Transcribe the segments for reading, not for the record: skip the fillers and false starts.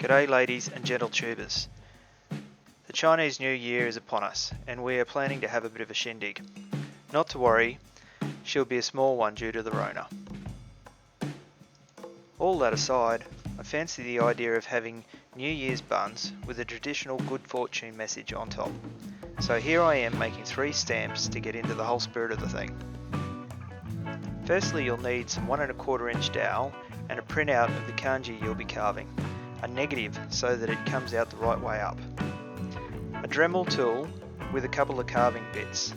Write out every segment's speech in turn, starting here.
G'day ladies and gentle tubers. The Chinese New Year is upon us and we are planning to have a bit of a shindig. Not to worry, she'll be a small one due to the Rona. All that aside, I fancy the idea of having New Year's buns with a traditional good fortune message on top. So here I am making 3 stamps to get into the whole spirit of the thing. Firstly, you'll need some 1 1/4 inch dowel and a printout of the kanji you'll be carving. A negative so that it comes out the right way up. A Dremel tool with a couple of carving bits.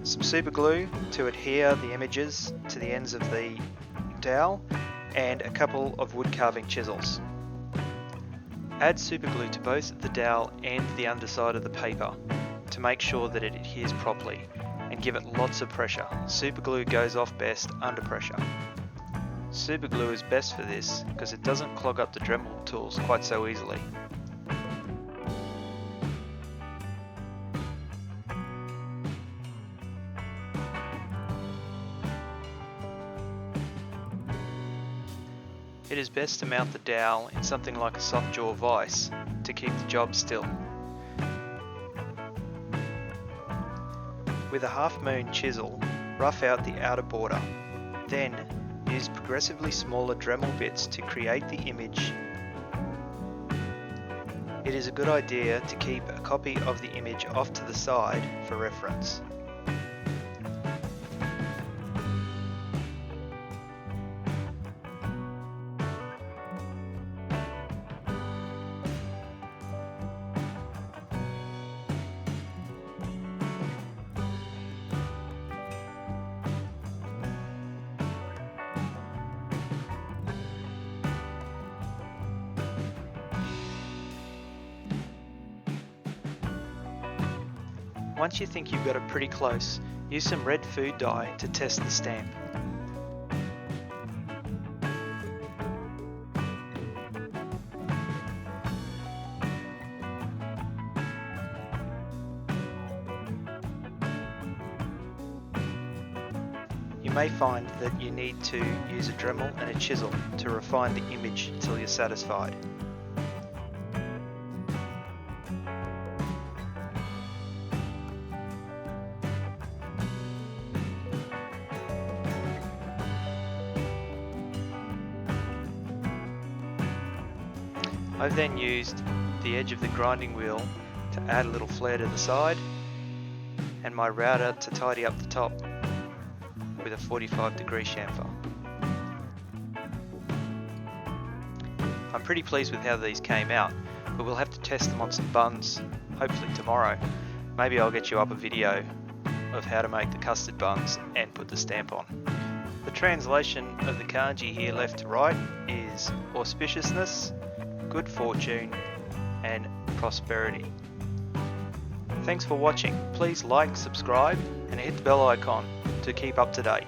Some super glue to adhere the images to the ends of the dowel and a couple of wood carving chisels. Add super glue to both the dowel and the underside of the paper to make sure that it adheres properly and give it lots of pressure. Super glue goes off best under pressure. Super glue is best for this because it doesn't clog up the Dremel tools quite so easily. It is best to mount the dowel in something like a soft jaw vise to keep the job still. With a half moon chisel, rough out the outer border. Then use progressively smaller Dremel bits to create the image. It is a good idea to keep a copy of the image off to the side for reference. Once you think you've got it pretty close, use some red food dye to test the stamp. You may find that you need to use a Dremel and a chisel to refine the image until you're satisfied. I've then used the edge of the grinding wheel to add a little flare to the side and my router to tidy up the top with a 45-degree chamfer. I'm pretty pleased with how these came out, but we'll have to test them on some buns hopefully tomorrow. Maybe I'll get you up a video of how to make the custard buns and put the stamp on. The translation of the kanji here left to right is auspiciousness, good fortune and prosperity. Thanks for watching. Please like, subscribe and hit the bell icon to keep up to date.